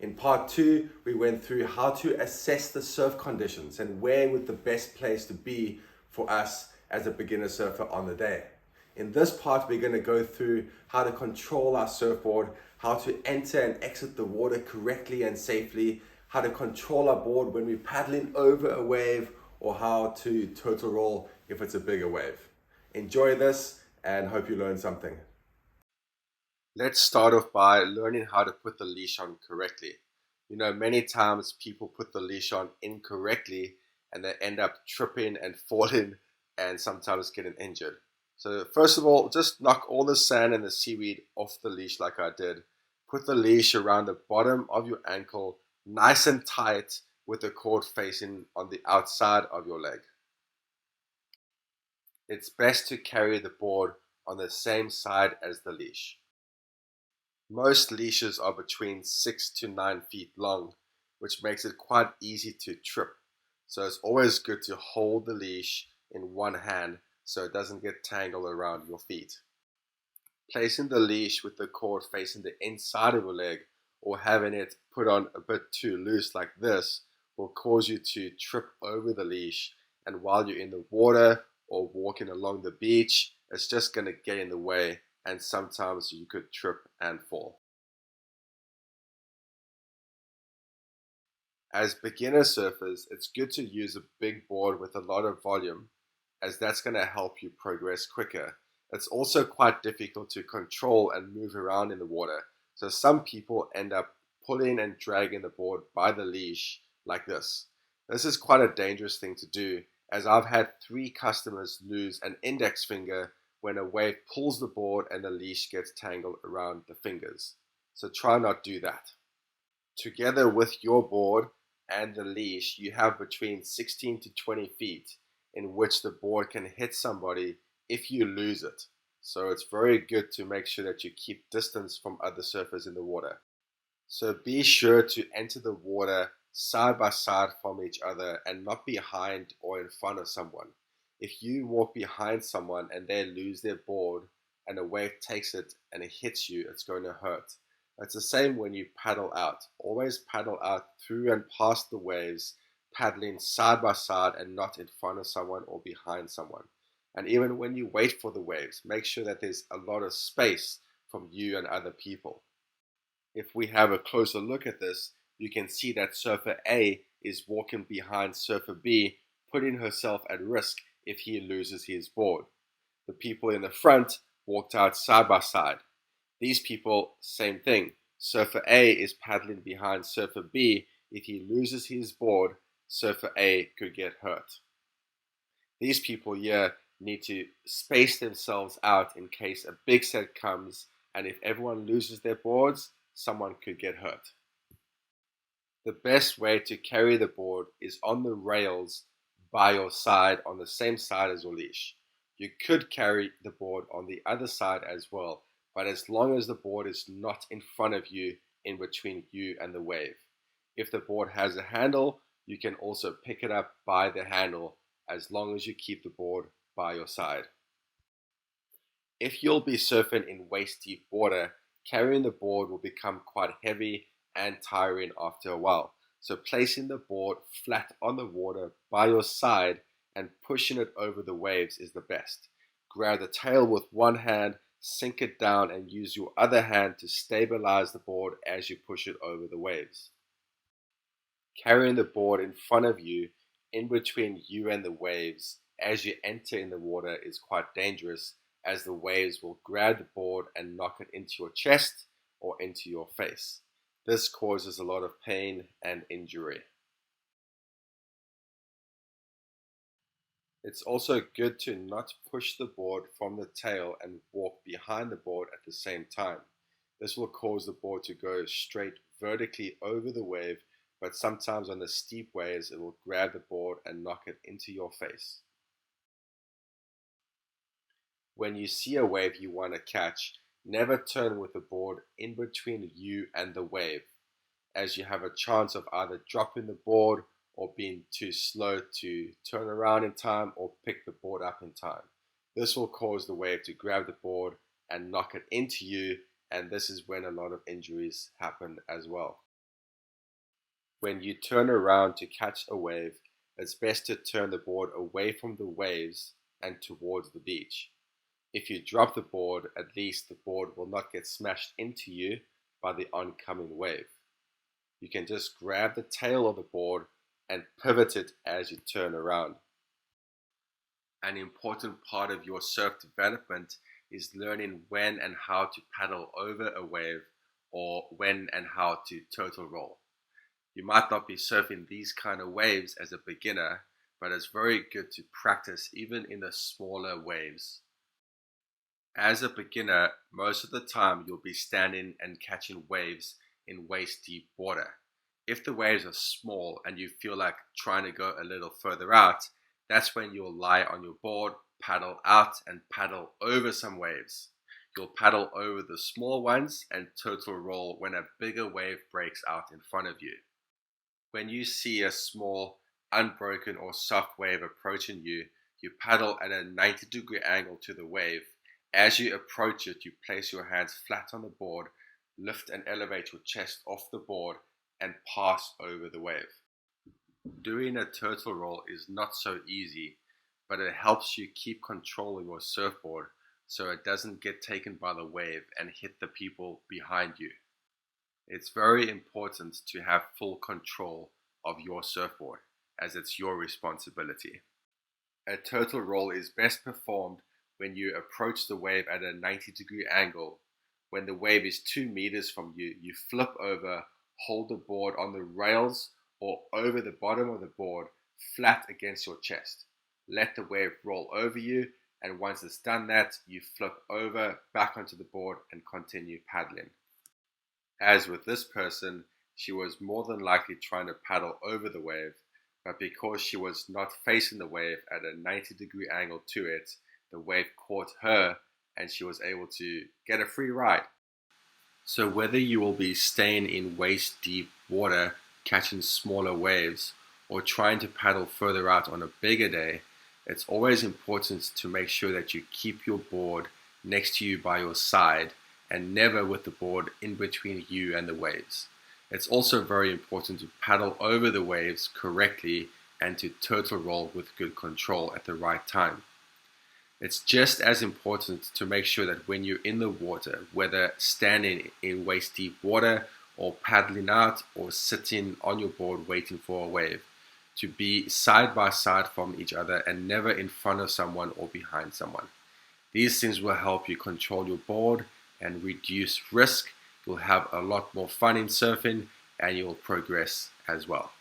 In part two, we went through how to assess the surf conditions and where would the best place to be for us as a beginner surfer on the day. In this part, we're going to go through how to control our surfboard, how to enter and exit the water correctly and safely, how to control our board when we're paddling over a wave, or how to total roll if it's a bigger wave. Enjoy this and hope you learn something. Let's start off by learning how to put the leash on correctly. You know, many times people put the leash on incorrectly and they end up tripping and falling and sometimes getting injured. So first of all, just knock all the sand and the seaweed off the leash like I did. Put the leash around the bottom of your ankle, nice and tight, with the cord facing on the outside of your leg. It's best to carry the board on the same side as the leash. Most leashes are between 6 to 9 feet long, which makes it quite easy to trip. So it's always good to hold the leash in one hand so it doesn't get tangled around your feet. Placing the leash with the cord facing the inside of your leg or having it put on a bit too loose like this will cause you to trip over the leash, and while you're in the water or walking along the beach, it's just going to get in the way and sometimes you could trip and fall. As beginner surfers, it's good to use a big board with a lot of volume, as that's going to help you progress quicker. It's also quite difficult to control and move around in the water, so some people end up pulling and dragging the board by the leash like this. This is quite a dangerous thing to do, as I've had 3 customers lose an index finger when a wave pulls the board and the leash gets tangled around the fingers. So try not do that. Together with your board and the leash, you have between 16 to 20 feet in which the board can hit somebody if you lose it. So it's very good to make sure that you keep distance from other surfers in the water. So be sure to enter the water side by side from each other and not behind or in front of someone. If you walk behind someone and they lose their board and a wave takes it and it hits you, it's going to hurt. It's the same when you paddle out. Always paddle out through and past the waves, paddling side by side and not in front of someone or behind someone. And even when you wait for the waves, make sure that there's a lot of space from you and other people. If we have a closer look at this, you can see that surfer A is walking behind surfer B, putting herself at risk if he loses his board. The people in the front walked out side by side. These people, same thing. Surfer A is paddling behind surfer B. If he loses his board, surfer A could get hurt. These people here need to space themselves out in case a big set comes, and if everyone loses their boards, someone could get hurt. The best way to carry the board is on the rails by your side, on the same side as your leash. You could carry the board on the other side as well, but as long as the board is not in front of you, in between you and the wave. If the board has a handle, you can also pick it up by the handle as long as you keep the board by your side. If you'll be surfing in waist deep water, carrying the board will become quite heavy and tiring after a while. So placing the board flat on the water by your side and pushing it over the waves is the best. Grab the tail with one hand, sink it down and use your other hand to stabilize the board as you push it over the waves. Carrying the board in front of you, in between you and the waves, as you enter in the water is quite dangerous, as the waves will grab the board and knock it into your chest or into your face. This causes a lot of pain and injury. It's also good to not push the board from the tail and walk behind the board at the same time. This will cause the board to go straight vertically over the wave, but sometimes on the steep waves it will grab the board and knock it into your face. When you see a wave you want to catch, never turn with the board in between you and the wave, as you have a chance of either dropping the board or being too slow to turn around in time or pick the board up in time. This will cause the wave to grab the board and knock it into you, and this is when a lot of injuries happen as well. When you turn around to catch a wave, it's best to turn the board away from the waves and towards the beach. If you drop the board, at least the board will not get smashed into you by the oncoming wave. You can just grab the tail of the board and pivot it as you turn around. An important part of your surf development is learning when and how to paddle over a wave or when and how to turtle roll. You might not be surfing these kind of waves as a beginner, but it's very good to practice even in the smaller waves. As a beginner, most of the time you'll be standing and catching waves in waist deep water. If the waves are small and you feel like trying to go a little further out, that's when you'll lie on your board, paddle out and paddle over some waves. You'll paddle over the small ones and turtle roll when a bigger wave breaks out in front of you. When you see a small, unbroken or soft wave approaching you, you paddle at a 90-degree angle to the wave. As you approach it, you place your hands flat on the board, lift and elevate your chest off the board, and pass over the wave. Doing a turtle roll is not so easy, but it helps you keep control of your surfboard so it doesn't get taken by the wave and hit the people behind you. It's very important to have full control of your surfboard, as it's your responsibility. A turtle roll is best performed when you approach the wave at a 90-degree angle. When the wave is 2 meters from you, you flip over, hold the board on the rails or over the bottom of the board flat against your chest. Let the wave roll over you, and once it's done that, you flip over back onto the board and continue paddling. As with this person, she was more than likely trying to paddle over the wave, but because she was not facing the wave at a 90-degree angle to it, the wave caught her and she was able to get a free ride. So whether you will be staying in waist deep water, catching smaller waves, or trying to paddle further out on a bigger day, it's always important to make sure that you keep your board next to you by your side and never with the board in between you and the waves. It's also very important to paddle over the waves correctly and to turtle roll with good control at the right time. It's just as important to make sure that when you're in the water, whether standing in waist deep water or paddling out or sitting on your board waiting for a wave, to be side by side from each other and never in front of someone or behind someone. These things will help you control your board and reduce risk. You'll have a lot more fun in surfing and you'll progress as well.